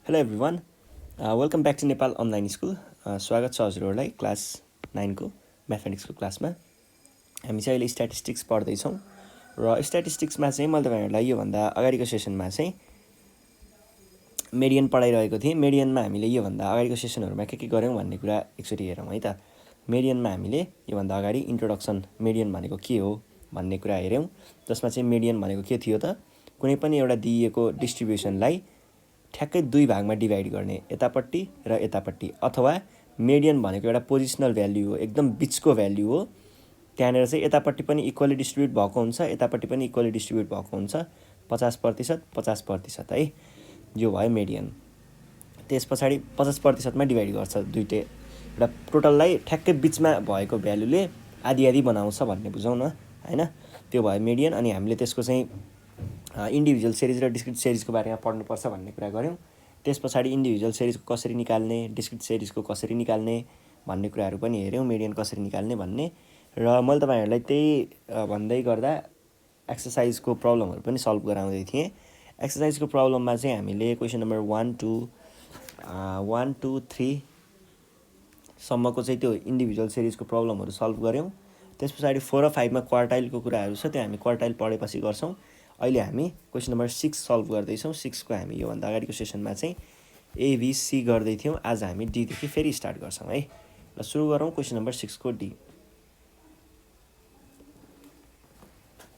Hello everyone, welcome back to Nepal online school. स्वागत छ हजुरहरूलाई क्लास 9 को म्याथमेटिक्सको क्लासमा। हामी चाहिँ अहिले स्ट्याटिस्टिक्स पढ्दैछौँ र स्ट्याटिस्टिक्समा चाहिँ मैले तपाईहरुलाई योभन्दा अगाडिको सेसनमा चाहिँ मेडियन पढाइरहेको थिएँ। मेडियनमा हामीले योभन्दा अगाडिको सेसनहरुमा के गर्यौं भन्ने कुरा एकचोटी हेरौँ है त। मेडियनमा हामीले योभन्दा अगाडि इन्ट्रोडक्सन मेडियन भनेको के हो भन्ने कुरा हेर्यौं, जसमा चाहिँ मेडियन भनेको के थियो त, कुनै पनि एउटा दिइएको डिस्ट्रिब्युसनलाई ठ्याक्कै दुई भागमा डिभाइड गर्ने, यतापट्टि र यतापट्टि, अथवा मेडियन भनेको एउटा पोजिसनल भ्याल्यु हो, एकदम बिचको भ्याल्यु हो। त्यहाँनिर चाहिँ यतापट्टि पनि इक्वली डिस्ट्रिब्युट भएको हुन्छ, यतापट्टि पनि इक्वली डिस्ट्रिब्युट भएको हुन्छ, 50% 50% है। यो भयो मेडियन। त्यस पछाडि 50% मा डिभाइड गर्छ दुईटै, एउटा टोटललाई ठ्याक्कै बिचमा भएको भ्यालुले आधी आधी बनाउँछ भन्ने बुझौँ न हैन। त्यो भयो मेडियन। अनि हामीले त्यसको चाहिँ इन्डिभिजुअल सिरिज र डिस्क्रिट सिरिजको बारेमा पढ्नुपर्छ भन्ने कुरा गर्यौं। त्यस पछाडि इन्डिभिजुअल सिरिजको कसरी निकाल्ने, डिस्क्रिट सिरिजको कसरी निकाल्ने भन्ने कुराहरू पनि हेर्यौं, मेडियन कसरी निकाल्ने भन्ने। र मैले तपाईहरुलाई त्यही भन्दै गर्दा एक्सरसाइजको प्रब्लमहरु पनि सल्भ गराउँदै थिएँ। एक्सरसाइजको प्रब्लममा चाहिँ हामीले क्वेशन नम्बर 1 2 3 सम्मको चाहिँ त्यो इन्डिभिजुअल सिरिजको प्रब्लमहरु सल्भ गर्यौं। त्यस पछाडि 4 र 5 मा क्वार्टाइलको कुराहरू छ, त्यो हामी क्वार्टाइल पढेपछि गर्छौं। अहिले हामी क्वेशन नम्बर 6 सल्भ गर्दैछौं। 6 को हामी योभन्दा अगाडिको सेसनमा चाहिँ ABC गर्दै थियौं। आज हामी D देखि फेरि स्टार्ट गर्छौं है। ल सुरु गरौँ क्वेशन नम्बर 6 को D।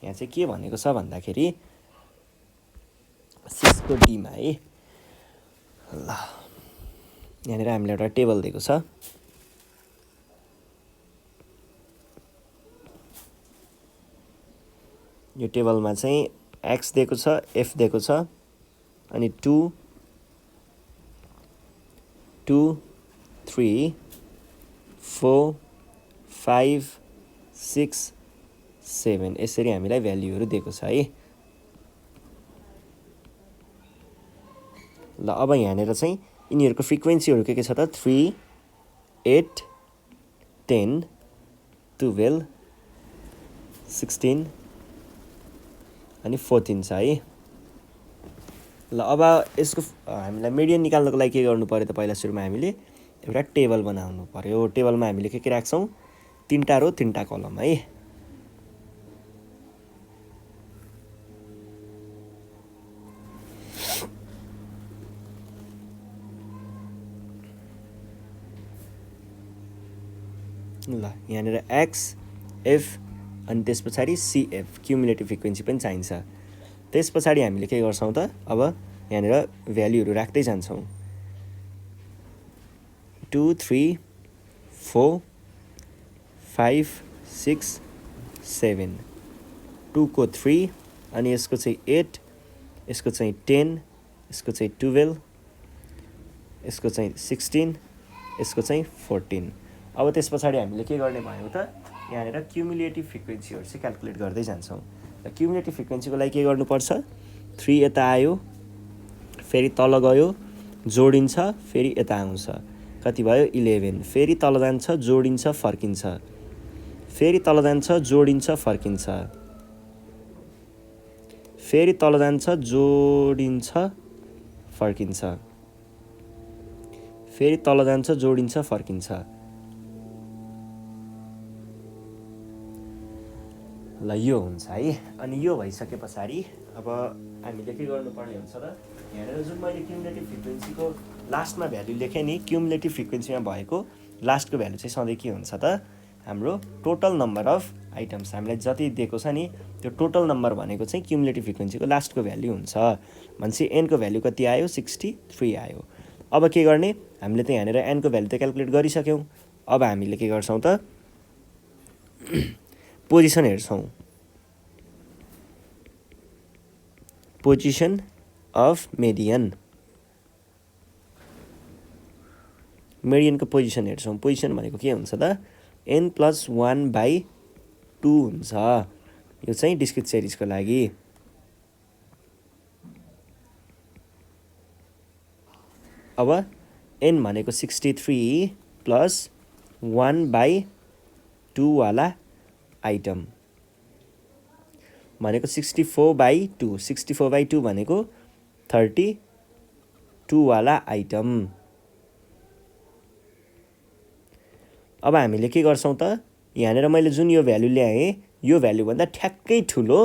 यहाँ चाहिँ के भनेको छ भन्दाखेरि 6 को D मा है, ल यहाँनिर हामीले एउटा टेबल दिएको छ। यो टेबलमा चाहिँ x दिएको छ, f दिएको छ, अनि 2 2 3 4 5 6 7 यसरी हामीलाई भ्यालुहरु दिएको छ है। ल अब यहाँनिर चाहिँ यिनीहरुको फ्रिक्वेन्सीहरु के छ त, 3 8 10 12 16 अनि 14 छ है। ल अब यसको हामीलाई मिडियन निकाल्नको लागि के गर्नु पर्यो त, पहिला सुरुमा हामीले एउटा टेबल बनाउनु पर्यो। टेबलमा हामीले के राख्छौं, 3टा रो 3टा कलम है। ल यहाँनिर x f अनि त्यस पछाडि CF क्युमुलेटिभ फ्रिक्वेन्सी पनि चाहिन्छ। त्यस पछाडि हामीले के गर्छौं त, अब यहाँनिर भ्यालुहरु राख्दै जान्छौं। 2 3 4 5 6 7 2 को 3 अनि यसको चाहिँ 8, यसको चाहिँ 10, यसको चाहिँ 12, यसको चाहिँ 16, यसको चाहिँ 14। अब त्यस पछाडि हामीले के गर्ने भयो त, यहाँनिर क्युमुलेटिभ फ्रिक्वेन्सीहरु चाहिँ क्याल्कुलेट गर्दै जान्छौं। र क्युमुलेटिभ फ्रिक्वेन्सीको लागि के गर्नुपर्छ, 3 यता आयो, फेरि तल गयो, जोडिन्छ, फेरि यता आउँछ, कति भयो 11, फेरि तल जान्छ, जोडिन्छ, फर्किन्छ, फेरि तल जान्छ, जोडिन्छ, फर्किन्छ, फेरि तल जान्छ, जोडिन्छ, फर्किन्छ, फेरि तल जान्छ, जोडिन्छ, फर्किन्छ। ल यो हुन्छ है। अनि यो भइसके पछाडि अब हामीले के गर्नुपर्ने हुन्छ त, यहाँनिर जुन मैले क्युमुलेटिभ फ्रिक्वेन्सीको लास्टमा भ्यालु लेखेँ नि, क्युमुलेटिभ फ्रिक्वेन्सीमा भएको लास्टको भ्यालु चाहिँ सधैँ के हुन्छ त, हाम्रो टोटल नम्बर अफ आइटम्स, हामीलाई जति दिएको छ नि त्यो टोटल नम्बर भनेको चाहिँ क्युमुलेटिभ फ्रिक्वेन्सीको लास्टको भ्यालु हुन्छ। भनेपछि n को भ्यालु कति आयो, 63 आयो। अब के गर्ने, हामीले त यहाँनिर n को भ्यालु त क्याल्कुलेट गरिसक्यौं। अब हामीले के गर्छौं त, पोजिसन हेर्छौं। पोजिसन अफ मेडियन, मेडियनको पोजिसन हेर्छौं। पोजिसन भनेको के हुन्छ त, n+1/2 हुन्छ। यो चाहिँ डिस्क्रिट सिरिजको लागि। अब n भनेको 63 + 1/2 वाला आइटम भनेको 64/2। 64/2 भनेको 32 2 वाला आइटम। अब हामीले के गर्छौं त यहाँनेर मैले जुन यो भ्यालु ल्याएँ यो भ्यालु भन्दा ठ्याक्कै ठुलो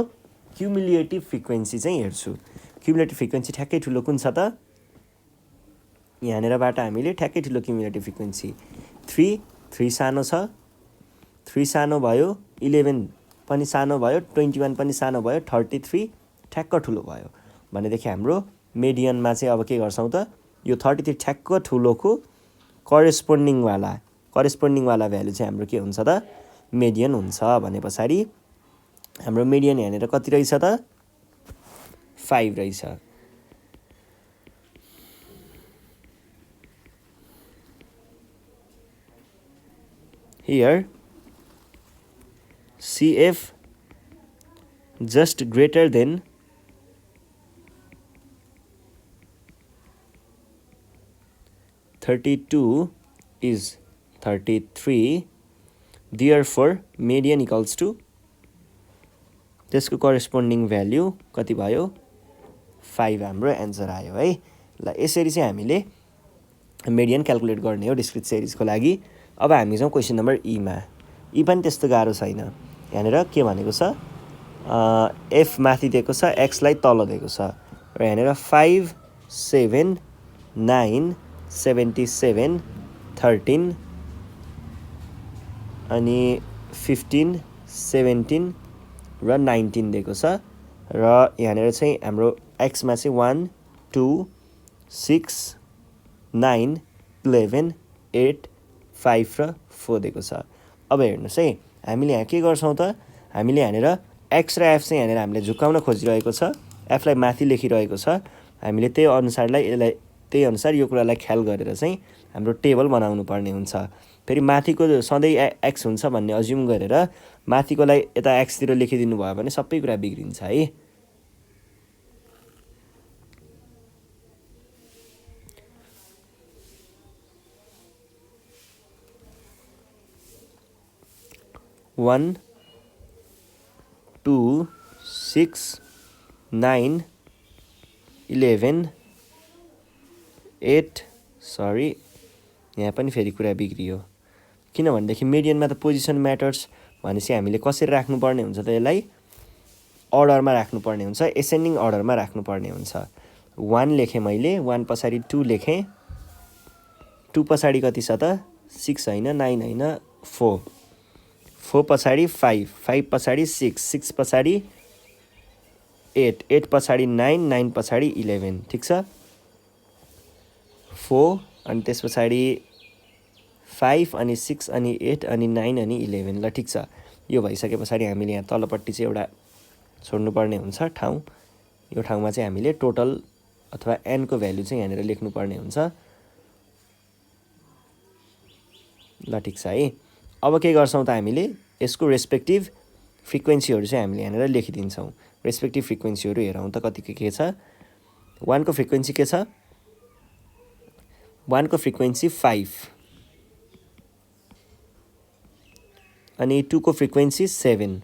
क्युमुलेटिभ फ्रिक्वेन्सी चाहिँ हेर्छु। क्युमुलेटिभ फ्रिक्वेन्सी ठ्याक्कै ठुलो कुन छ त यहाँनेरबाट हामीले ठ्याक्कै ठुलो क्युमुलेटिभ फ्रिक्वेन्सी 3 सानो छ 3 सानो भयो 11 पनि सानो भयो 21 पनि सानो भयो 33 ठ्याक्क ठुलो भयो भनेदेखि हाम्रो मेडियनमा चाहिँ अब के गर्छौं त यो 33 ठ्याक्क ठुलोको करेस्पोन्डिङ वाला भ्यालु चाहिँ हाम्रो के हुन्छ त मेडियन हुन्छ भने पछाडी हाम्रो मेडियन यहाँनेर कति रहेछ त 5 रहेछ। Here CF just greater than (32) is 33, therefore median equals to त्यसको करेस्पोन्डिङ भ्यालु कति भयो 5 हाम्रो एन्सर आयो है। ल यसरी चाहिँ हामीले मेडियन क्याल्कुलेट गर्ने हो डिस्क्रिट सिरिजको लागि। अब हामी जाउँ क्वेशन नम्बर ई मा। ई पनि त्यस्तो गाह्रो छैन। यहाँनेर के भनेको छ एफ माथि दिएको छ एक्स लाई तल दिएको छ र यहाँनेर 5 7 9 77 13 अनि 15 17 र 19 दिएको छ र यहाँनेर चाहिँ हाम्रो एक्स मा चाहिँ 1 2 6 9 11 8 5 र 4 दिएको छ। अब हेर्नुस् है हामीले यहाँ के गर्छौं त हामीले यहाँनेर एक्स र एफ चाहिँ यहाँनेर हामीले झुकाउन खोजिरहेको छ एफ लाई माथि लेखिरहेको छ हामीले त्यही अनुसार यो कुरालाई ख्याल गरेर चाहिँ हाम्रो टेबल बनाउनु पर्ने हुन्छ। फेरि माथिको सधैँ एक्स हुन्छ भन्ने अज्युम गरेर माथिकोलाई यता एक्स तिर लेखिदिनु भयो भने सबै कुरा बिग्रिन्छ है। One, 2, 6, 9, 11, 8 सरी यहाँ पनि फेरि कुरा बिग्रियो किनभनेदेखि मेडियनमा त पोजिसन म्याटर्स भनेपछि हामीले कसरी राख्नुपर्ने हुन्छ त यसलाई अर्डरमा राख्नुपर्ने हुन्छ एसेन्डिङ अर्डरमा राख्नुपर्ने हुन्छ। 1 लेखेँ मैले 1 पछाडि 2 लेखेँ 2 पछाडि कति छ त 6 हैन 9 हैन 4 4 पछाडि 5 5 पछाडि 6 6 पछाडि 8 8 पछाडि 9 9 पछाडि 11 ठीक छ 4 अनि त्यस पछाडि 5 अनि 6 अनि 8 अनि 9 अनि 11 ल ठीक छ। यो भइसके पछाडि हामीले यहाँ तलपट्टि चाहिँ एउटा छोड्नु पर्ने हुन्छ ठाउँ। यो ठाउँमा चाहिँ हामीले टोटल अथवा n को भ्यालु चाहिँ यहाँनेर लेख्नु पर्ने हुन्छ। ल ठीक छ है। अब के गर्छौं त हामीले यसको रेस्पेक्टिभ फ्रिक्वेन्सीहरु चाहिँ हामीले यहाँनेर लेखिदिन्छौं। रेस्पेक्टिभ फ्रिक्वेन्सीहरु हेरौं त कति के छ। 1 को फ्रिक्वेन्सी के छ 1 को फ्रिक्वेन्सी 5 अनि 2 को फ्रिक्वेन्सी 7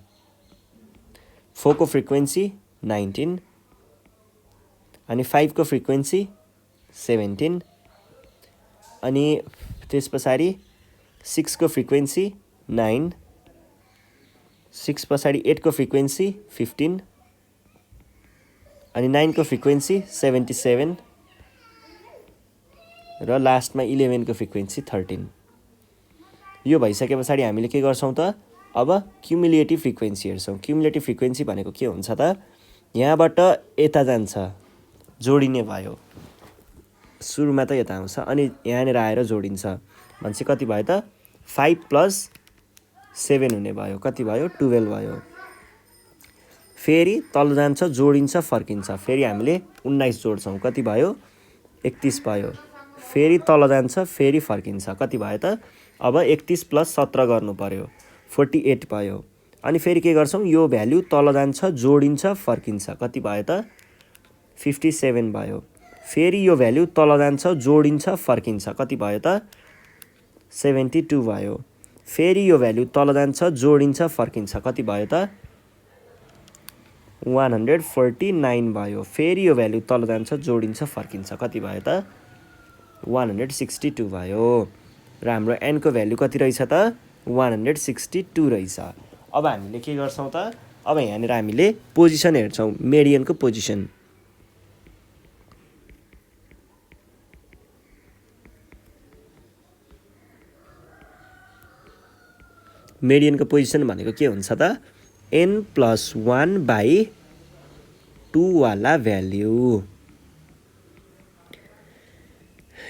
4 को फ्रिक्वेन्सी 19 अनि 5 को फ्रिक्वेन्सी 17 अनि त्यस पछाडि 6 को फ्रिक्वेन्सी 9 6 पछाडि 8 को फ्रिक्वेन्सी 15 अनि 9 को फ्रिक्वेन्सी 77 र लास्टमा 11 को फ्रिक्वेन्सी 13। यो भइसके पछाडि हामीले के गर्छौं त अब क्युमुलेटिभ फ्रिक्वेन्सी हेर्छौं। क्युमुलेटिभ फ्रिक्वेन्सी भनेको के हुन्छ त यहाँबाट यता जान्छ जोडिने भयो सुरुमा त यता आउँछ अनि यहाँनेर आएर जोडिन्छ भनेपछि कति भयो त 5 + 7 हुने भयो कति भयो 12 भयो। फेरि तल जान्छ जोडिन्छ फर्किन्छ फेरि हामीले 19 जोड्छौं कति भयो 31 भयो। फेरि तल जान्छ फेरि फर्किन्छ कति भयो त अब 31 + 17 गर्नु पर्यो 48 भयो। अनि फेरि के गर्छौं यो भ्यालु तल जान्छ जोडिन्छ फर्किन्छ कति भयो त 57 भयो। फेरि यो भ्यालु तल जान्छ जोडिन्छ फर्किन्छ कति भयो त 72 भयो। फेरि यो भ्यालु तल जान्छ जोडिन्छ फर्किन्छ कति भयो त 149 भयो। फेरि यो भ्यालु तल जान्छ, जोडिन्छ, फर्किन्छ, कति भयो त 162 भयो। र हाम्रो n को भ्यालु कति रहेछ त 162 रहेछ। अब हामीले के गर्छौं त, अब यहाँनिर हामीले पोजिसन हेर्छौं, मेडियनको पोजिसन। मेडियनको पोजिसन भनेको के हुन्छ त n+1/2 वाला भ्याल्यु।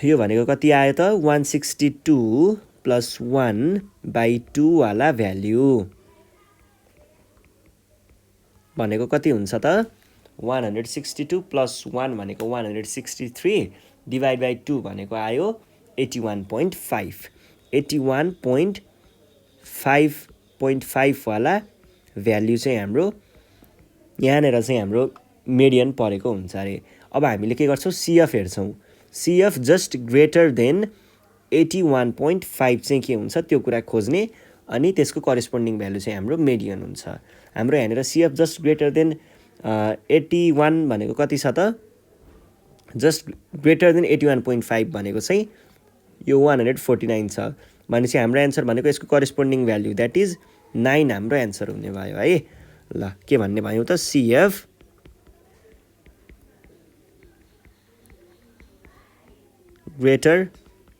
यो भनेको कति आयो त 162 + 1/2 वाला भ्याल्यु भनेको कति हुन्छ त 162 + 1 भनेको 163 / 2 भनेको आयो 81.5। 81.5 वाला भ्याल्यु चाहिँ हाम्रो यहाँनिर चाहिँ हाम्रो मेडियन परेको हुन्छ अरे। अब हामीले के गर्छौं, CF हेर्छौं। CF जस्ट ग्रेटर देन 81.5 चाहिँ के हुन्छ त्यो कुरा खोज्ने, अनि त्यसको करेस्पोन्डिङ भ्यालु चाहिँ हाम्रो मेडियन हुन्छ। हाम्रो यहाँनिर CF जस्ट ग्रेटर देन 81 भनेको कति छ त, जस्ट ग्रेटर देन 81.5 भनेको चाहिँ यो 149 छ भनेपछि हाम्रो एन्सर भनेको यसको करेस्पोन्डिङ भ्यालु द्याट इज 9 हाम्रो एन्सर हुने भयो है। ल के भन्ने भयो त CF ग्रेटर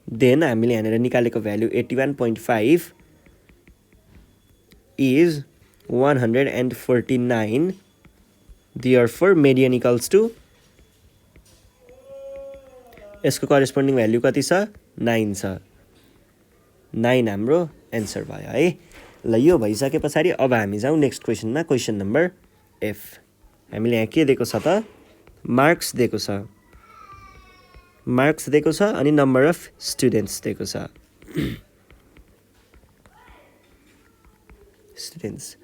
देन हामीले यहाँनिर निकालेको value 81.5 is 149, therefore median equals to यसको करेस्पोन्डिङ भ्यालु कति छ 9 छ। 9 हाम्रो एन्सर भयो है। ल यो भइसके पछाडि अब हामी जाउँ नेक्स्ट क्वेसनमा, क्वेसन नम्बर F। हामीले यहाँ के दिएको छ त मार्क्स दिएको छ, मार्क्स दिएको छ अनि नम्बर अफ स्टुडेन्ट्स दिएको छ। स्टुडेन्ट्स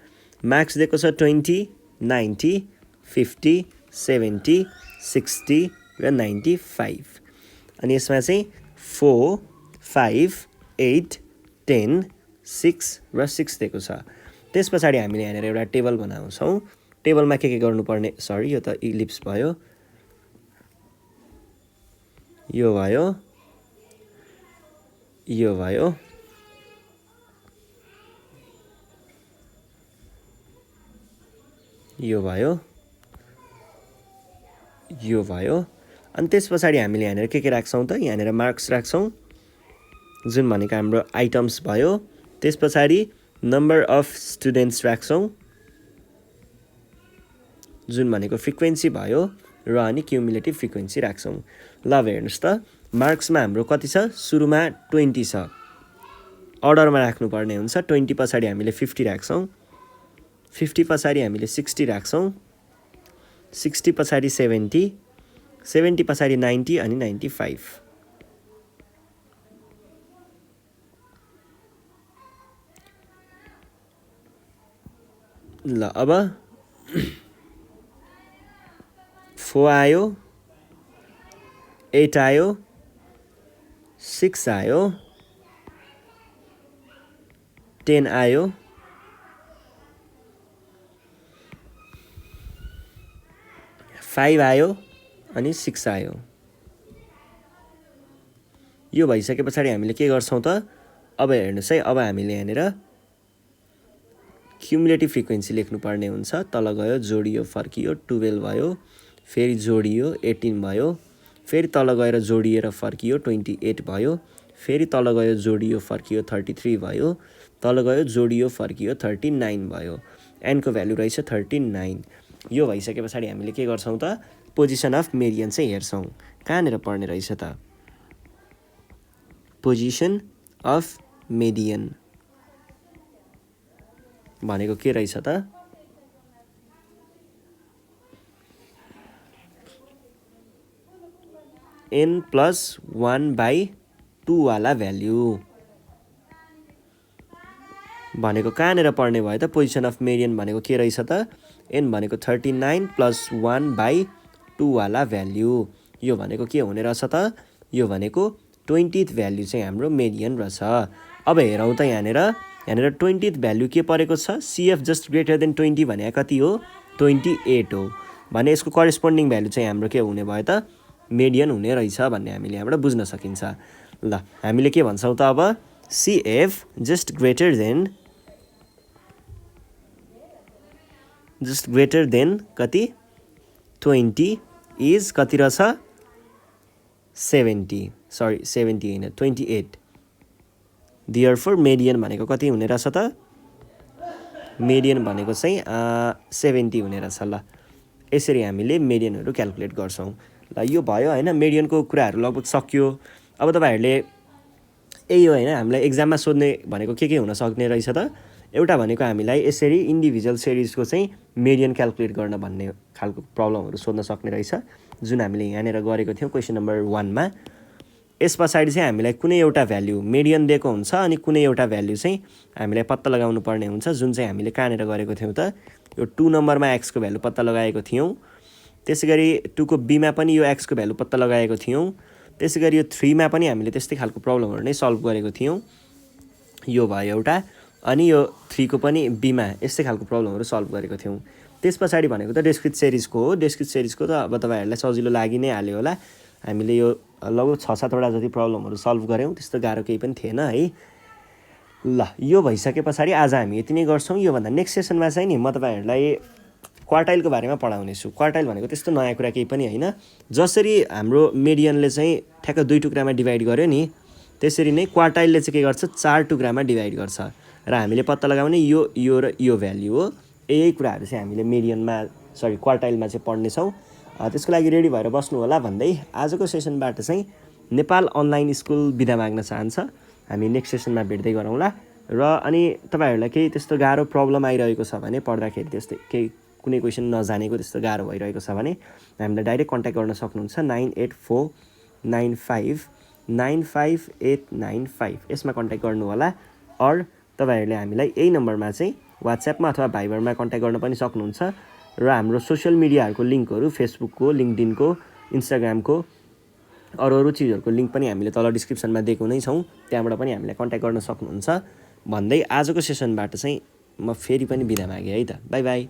मार्क्स दिएको छ 20, 90, 50, 70, 60 र 95। अनि यसमा चाहिँ 4, 5, 8, 10, 6 र 6 दिएको छ। त्यस पछाडि हामीले यहाँनिर एउटा टेबल बनाउँछौँ। टेबलमा के गर्नुपर्ने, सरी यो त इलिप्स भयो, यो भयो, यो भयो, यो भयो, यो भयो। अनि त्यस पछाडि हामीले यहाँनिर के राख्छौँ त, यहाँनिर मार्क्स राख्छौँ जुन भनेको हाम्रो आइटम्स भयो। त्यस पछाडि नम्बर अफ स्टुडेन्ट्स राख्छौँ जुन भनेको फ्रिक्वेन्सी भयो, र अनि क्युमुलेटिभ फ्रिक्वेन्सी राख्छौँ। ल हेर्नुहोस् त मार्क्समा हाम्रो कति छ, सुरुमा 20 छ, अर्डरमा राख्नुपर्ने हुन्छ। 20 पछाडि हामीले 50 राख्छौँ, 50 पछाडि हामीले 60 राख्छौँ, 60 पछाडि 70, 70 पछाडि 90 अनि 95। ल अब 4 आयो, 8 आयो, 6 आयो, 10 आयो, 5 आयो अनि 6 आयो। यो भइसके पछाडि हामीले के गर्छौँ त, अब हेर्नुहोस् है, अब हामीले यहाँनिर क्युमुलेटिभ फ्रिक्वेन्सी लेख्नुपर्ने हुन्छ। तल गयो, जोडियो, फर्कियो, 12 भयो, फेरि जोडियो 18 भयो, फेरि तल गएर जोडिएर फर्कियो 28 भयो, फेरि तल गयो जोडियो फर्कियो 33 भयो, तल गयो जोडियो फर्कियो 39 भयो। एनको भ्यालु रहेछ 39। यो भइसके पछाडि हामीले के गर्छौँ त, पोजिसन अफ मेडियन चाहिँ हेर्छौँ। कहाँनिर पर्ने रहेछ त, पोजिसन अफ मेडियन भनेको के रहेछ त, n+1/2 वाला भ्याल्यु भनेको कहाँनिर पर्ने भयो त, पोजिसन अफ मेडियन भनेको के रहेछ त, n भनेको 39 + 1/2 वाला भ्याल्यु। यो भनेको के हुने रहेछ त, यो भनेको 20th भ्याल्यु चाहिँ हाम्रो मेडियन रहेछ। अब हेरौँ त यहाँनिर 20th भ्याल्यु के परेको छ, CF जस्ट ग्रेटर देन 20 भनेको कति हो 28 हो भने यसको करेस्पोन्डिङ भ्यालु चाहिँ हाम्रो के हुने भयो त मेडियन हुने रहेछ भन्ने हामीले यहाँबाट बुझ्न सकिन्छ। ल हामीले के भन्छौँ त अब CF जस्ट ग्रेटर देन कति 20 इज कति रहेछ 70 होइन 28 देयरफोर मेडियन भनेको कति हुने रहेछ त मेडियन भनेको चाहिँ 70 हुने रहेछ। ल यसरी हामीले मेडियनहरू क्याल्कुलेट गर्छौँ। ल यो भयो होइन मेडियनको कुराहरू लगभग सकियो। अब तपाईँहरूले यही हो होइन हामीलाई एक्जाममा सोध्ने भनेको के हुन सक्ने रहेछ त एउटा भनेको हामीलाई यसरी इन्डिभिजुअल सिरिजको चाहिँ मेडियन क्याल्कुलेट गर्न भन्ने खालको प्रब्लमहरू सोध्न सक्ने रहेछ जुन हामीले यहाँनिर गरेको थियौँ क्वेसन नम्बर 1 मा। यस पछाडि चाहिँ हामीलाई कुनै एउटा भ्याल्यु मेडियन दिएको हुन्छ अनि कुनै एउटा भ्याल्यु चाहिँ हामीलाई पत्ता लगाउनु पर्ने हुन्छ जुन चाहिँ हामीले कहाँनिर गरेको थियौँ त यो 2 नम्बरमा x को भ्यालु पत्ता लगाएको थियौँ। त्यसैगरी 2 को b मा पनि यो x को भ्यालु पत्ता लगाएको थियौँ। त्यसैगरी यो 3 मा पनि हामीले त्यस्तै खालको प्रब्लमहरू नै सल्भ गरेको थियौँ। यो भयो एउटा अनि यो 3 को पनि b मा यस्तै खालको प्रब्लमहरू सल्भ गरेको थियौँ। त्यस पछाडि भनेको त डिस्क्रिट सिरिजको हो। डिस्क्रिट सिरिजको त अब तपाईँहरूलाई सजिलो लागि नै हाल्यो होला। हामीले यो लगभग 6-7 वटा जति प्रब्लमहरू सल्भ गऱ्यौँ त्यस्तो गाह्रो केही पनि थिएन है। ल यो भइसके पछाडि आज हामी यति नै गर्छौँ। योभन्दा नेक्स्ट सेसनमा चाहिँ नि म तपाईँहरूलाई क्वार्टाइलको बारेमा पढाउनेछु। क्वार्टाइल भनेको त्यस्तो नयाँ कुरा केही पनि होइन। जसरी हाम्रो मेडियनले चाहिँ ठ्याक्क 2 टुक्रामा डिभाइड गर्यो नि त्यसरी नै क्वार्टाइलले चाहिँ के गर्छ 4 टुक्रामा डिभाइड गर्छ र हामीले पत्ता लगाउने यो र यो भ्याल्यु हो। यही कुराहरू चाहिँ हामीले मेडियनमा क्वार्टाइलमा चाहिँ पढ्नेछौँ। त्यसको लागि रेडी भएर बस्नु होला भन्दै आजको सेसनबाट चाहिँ नेपाल अनलाइन स्कुल बिदा माग्न चाहन्छ। हामी नेक्स्ट सेसनमा भेट्दै गरौँला। र अनि तपाईँहरूलाई केही त्यस्तो गाह्रो प्रब्लम आइरहेको छ भने पढ्दाखेरि त्यस्तै केही कुनै क्वेसन नजानेको त्यस्तो गाह्रो भइरहेको छ भने हामीलाई डाइरेक्ट कन्ट्याक्ट गर्न सक्नुहुन्छ 9849595895 यसमा कन्ट्याक्ट गर्नु होला। अर तपाईँहरूले हामीलाई यही नम्बरमा चाहिँ वाट्सएपमा अथवा भाइबरमा कन्ट्याक्ट गर्न पनि सक्नुहुन्छ। र हाम्रो सोसियल मिडियाहरूको लिङ्कहरू फेसबुकको लिङ्कडिनको इन्स्टाग्रामको अरू चिजहरूको लिङ्क पनि हामीले तल डिस्क्रिप्सनमा दिएको नै छौँ। त्यहाँबाट पनि हामीलाई कन्ट्याक्ट गर्न सक्नुहुन्छ भन्दै आजको सेसनबाट चाहिँ म फेरि पनि बिदा मागेँ है त। By by.